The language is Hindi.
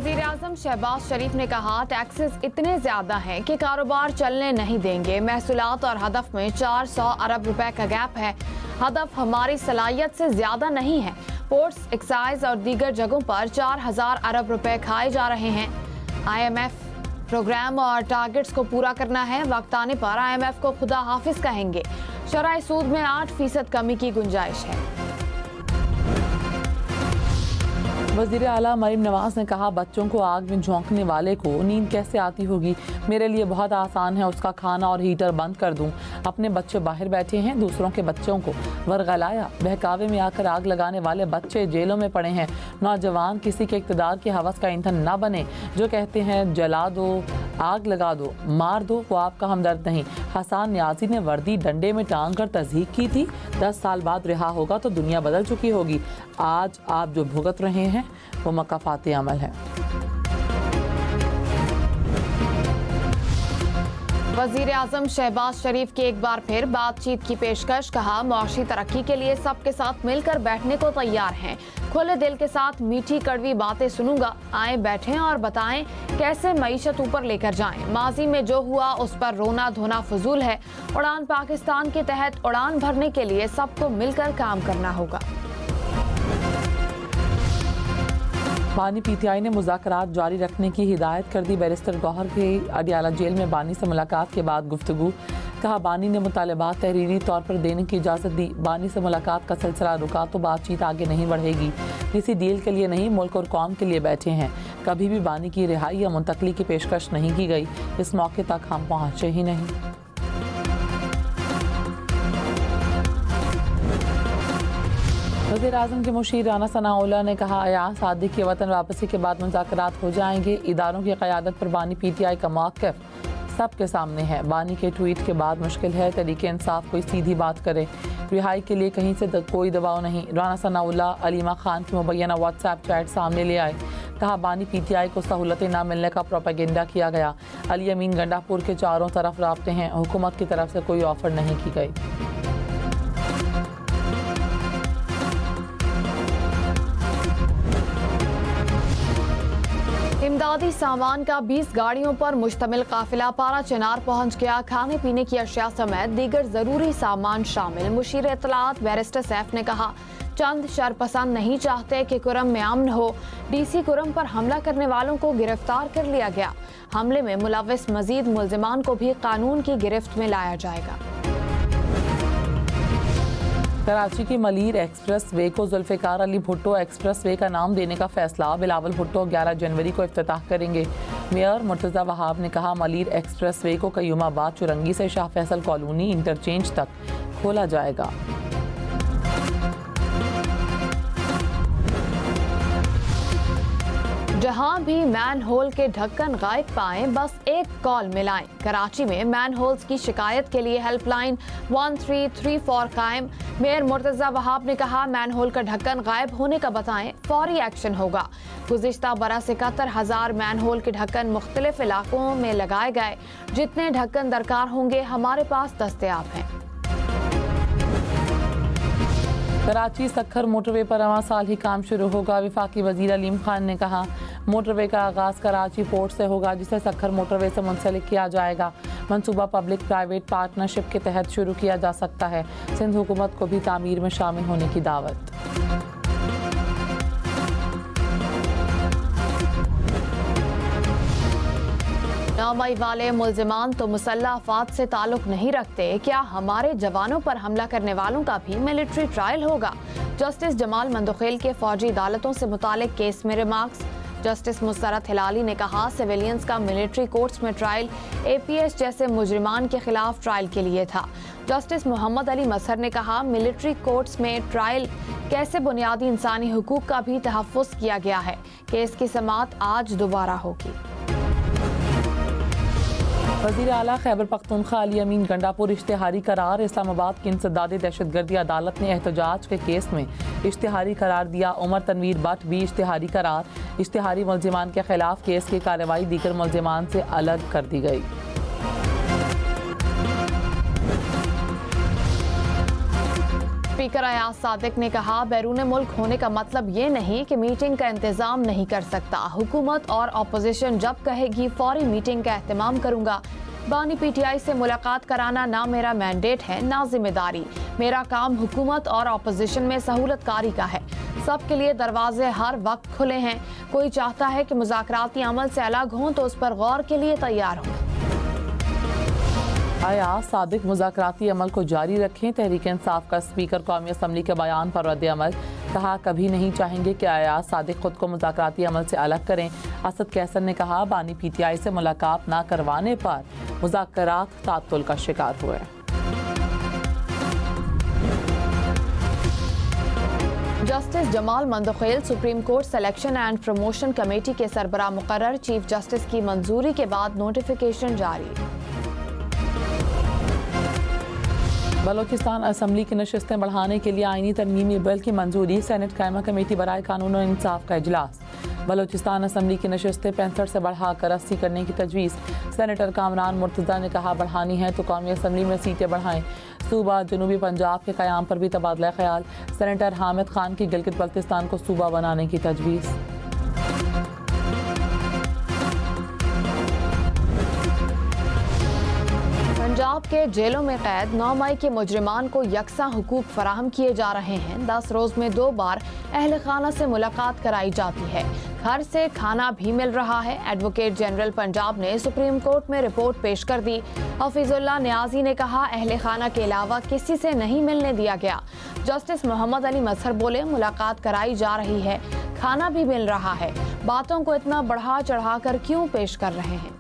वज़ीर-ए-आज़म शहबाज शरीफ ने कहा टैक्सेस इतने ज्यादा हैं कि कारोबार चलने नहीं देंगे। महसूलात और हदफ में 400 अरब रुपए का गैप है। हदफ हमारी सलाहियत से ज्यादा नहीं है। पोर्ट्स, एक्साइज और दीगर जगहों पर 4000 अरब रुपए खाए जा रहे हैं। IMF प्रोग्राम और टारगेट्स को पूरा करना है। वक्त आने पर IMF को खुदा हाफिज कहेंगे। शरह सूद में 8% कमी की गुंजाइश है। वज़ीर आला मरीम नवाज ने कहा बच्चों को आग में झोंकने वाले को नींद कैसे आती होगी। मेरे लिए बहुत आसान है उसका खाना और हीटर बंद कर दूं। अपने बच्चे बाहर बैठे हैं, दूसरों के बच्चों को वरगलाया। बहकावे में आकर आग लगाने वाले बच्चे जेलों में पड़े हैं। नौजवान किसी के इक़्तिदार की हवस का ईंधन न बने। जो कहते हैं जला दो, आग लगा दो, मार दो, वो आपका हमदर्द नहीं। हसन न्याजी ने वर्दी डंडे में टांग कर तज़हीक की थी। 10 साल बाद रिहा होगा तो दुनिया बदल चुकी होगी। आज आप जो भुगत रहे हैं वो मकाफात अमल है। वज़ीर-ए-आज़म शहबाज शरीफ की एक बार फिर बातचीत की पेशकश। कहा मौशी तरक्की के लिए सबके साथ मिलकर बैठने को तैयार हैं। खुले दिल के साथ मीठी कड़वी बातें सुनूंगा। आए बैठें और बताएं कैसे मईशत ऊपर लेकर जाएं। माजी में जो हुआ उस पर रोना धोना फजूल है। उड़ान पाकिस्तान के तहत उड़ान भरने के लिए सबको मिलकर काम करना होगा। बानी PTI ने मुज़ाकरात जारी रखने की हिदायत कर दी। बैरिस्टर गौहर की अडियाला जेल में बानी से मुलाकात के बाद गुफ्तगू। कहा बानी ने मुतालबात तहरीरी तौर पर देने की इजाज़त दी। बानी से मुलाकात का सिलसिला रुका तो बातचीत आगे नहीं बढ़ेगी। किसी डील के लिए नहीं, मुल्क और कौम के लिए बैठे हैं। कभी भी बानी की रिहाई या मुंतकली की पेशकश नहीं की गई। इस मौके तक हम पहुँचे ही नहीं। वज़ीर-ए-आज़म के मुशीर राना सनाउल्लाह ने कहा अयाज सादिक की वतन वापसी के बाद मुज़ाकरात हो जाएंगे। इदारों की क़यादत पर बानी PTI का मौक़िफ़ सबके सामने है। बानी के ट्वीट के बाद मुश्किल है तरीके इंसाफ कोई सीधी बात करे। रिहाई के लिए कहीं से कोई दबाव नहीं। राना सनाउल्लाह अलीमा खान की मुबैना WhatsApp चैट सामने ले आए। कहा बानी PTI को सहूलतें न मिलने का प्रोपेगेंडा किया गया। अली अमीन गंडापुर के चारों तरफ राब्ते हैं। हुकूमत की तरफ से कोई ऑफर नहीं की गई। इमदादी सामान का 20 गाड़ियों पर मुश्तमिल काफिला पारा चिनार पहुंच गया। खाने पीने की अशिया समेत दीगर जरूरी सामान शामिल। मुशीर इत्तलात बैरिस्टर सैफ ने कहा चंद शरपसंद नहीं चाहते कि कुरम में अमन हो। DC कुरम पर हमला करने वालों को गिरफ्तार कर लिया गया। हमले में मुलविस मजीद मुल्जिमान को भी कानून की गिरफ्त में लाया जाएगा। कराची की मलीर एक्सप्रेस वे को जुल्फ़िकार अली भुट्टो एक्सप्रेस वे का नाम देने का फैसला। बिलावल भुट्टो 11 जनवरी को इफ्तिताह करेंगे। मेयर मुर्तज़ा वहाब ने कहा मलीर एक्सप्रेस वे को कयूमाबाद चुरंगी से शाह फैसल कॉलोनी इंटरचेंज तक खोला जाएगा। जहां भी मैन होल के ढक्कन गायब पाएं बस एक कॉल मिलाएं। कराची में मैन होल्स की शिकायत के लिए हेल्पलाइन 1334 कायम। मेयर मुर्तज़ा वहाब ने कहा मैन होल का ढक्कन गायब होने का बताएं, फौरी एक्शन होगा। गुज़िश्ता बरस 71,000 मैन होल के ढक्कन मुख्तलिफ इलाकों में लगाए गए। जितने ढक्कन दरकार होंगे हमारे पास दस्तयाब हैं। कराची सखर मोटरवे पर रवां साल ही काम शुरू होगा। वफाकी वजीर अलीम खान ने कहा मोटरवे का आगाज़ कराची पोर्ट से होगा जिसे सखर मोटरवे से मुंसलिक किया जाएगा। मंसूबा पब्लिक प्राइवेट पार्टनरशिप के तहत शुरू किया जा सकता है। सिंध हुकूमत को भी तामीर में शामिल होने की दावत। 9 मई वाले मुल्जिमान तो मुसल्लह अफवाद से ताल्लुक नहीं रखते। क्या हमारे जवानों पर हमला करने वालों का भी मिलिट्री ट्रायल होगा? जस्टिस जमाल मंदखेल के फौजी अदालतों से मुतालिक केस में रिमार्क्स। जस्टिस मुस्तरद हिलाली ने कहा सिविलियंस का मिलिट्री कोर्ट्स में ट्रायल APS जैसे मुजरिमान के खिलाफ ट्रायल के लिए था। जस्टिस मोहम्मद अली मजहर ने कहा मिलिट्री कोर्ट्स में ट्रायल कैसे बुनियादी इंसानी हुकूक का भी तहफ़्फ़ुज़ किया गया है। केस की समाअत आज दोबारा होगी। वज़ीर आला खैबर पख्तूनख्वा अली अमीन गंडापुर इश्तिहारी करार। इस्लामाबाद की इंसदादी दहशतगर्दी अदालत ने एहतजाज के केस में इश्तिहारी करार दिया। उमर तनवीर भट्ट भी इश्तिहारी करार। इश्तिहारी मुल्जिमान के खिलाफ केस की कार्रवाई दीगर मुल्जिमान से अलग कर दी गई। स्पीकर अयाज सादिक ने कहा, बैरून मुल्क होने का मतलब ये नहीं कि मीटिंग का इंतजाम नहीं कर सकता। हुकूमत और अपोजिशन जब कहेगी फौरी मीटिंग का एहतमाम करूंगा। बानी पीटीआई से मुलाकात कराना ना मेरा मैंडेट है ना जिम्मेदारी। मेरा काम हुकूमत और अपोजिशन में सहूलतकारी का है। सबके लिए दरवाजे हर वक्त खुले हैं। कोई चाहता है कि मुज़ाकराती अमल से अलग हों तो उस पर गौर के लिए तैयार हों। अयाज सादिक मुज़ाकराती अमल को जारी रखें। तहरीक इंसाफ का स्पीकर कौमी असम्बली के बयान पर रद्द अमल। कहा, कभी नहीं चाहेंगे कि अयाज सादिक खुद को मुज़ाकराती अमल से अलग करें। असद कैसर ने कहा, बानी पीटीआई से मुलाकात ना करवाने पर मुज़ाकरात तातुल का शिकार हुए। Justice Jamal Mandokhel supreme court selection and promotion committee के सरबराह मुकर्रर। चीफ जस्टिस की मंजूरी के बाद नोटिफिकेशन जारी। बलोचिस्तान असम्बली की नशिस्तें बढ़ाने के लिए आईनी तरमीमी बिल की मंजूरी। सेनेट कायमा कमेटी बराए कानून और इंसाफ का इजलास। बलोचिस्तान असम्बली की नशिस्तें 65 से बढ़ाकर 80 करने की तजवीज़। सेनेटर कामरान मुर्तज़ा ने कहा, बढ़ानी है तो कौमी असम्बली में सीटें बढ़ाएं। सूबा जनूबी पंजाब के क़याम पर भी तबादला ख्याल। सेनेटर हामिद खान की गिलगित बल्तिस्तान को सूबा बनाने की तजवीज़। पंजाब के जेलों में कैद 9 मई के मुजरिमान को यकसा हुकूक फराहम किए जा रहे हैं। 10 रोज में 2 बार अहल खाना से मुलाकात कराई जाती है। घर से खाना भी मिल रहा है। एडवोकेट जनरल पंजाब ने सुप्रीम कोर्ट में रिपोर्ट पेश कर दी। हफीजुल्लाह न्याजी ने कहा, अहल खाना के अलावा किसी से नहीं मिलने दिया गया। जस्टिस मोहम्मद अली मजहर बोले, मुलाकात कराई जा रही है, खाना भी मिल रहा है, बातों को इतना बढ़ा चढ़ा कर क्यों पेश कर रहे हैं।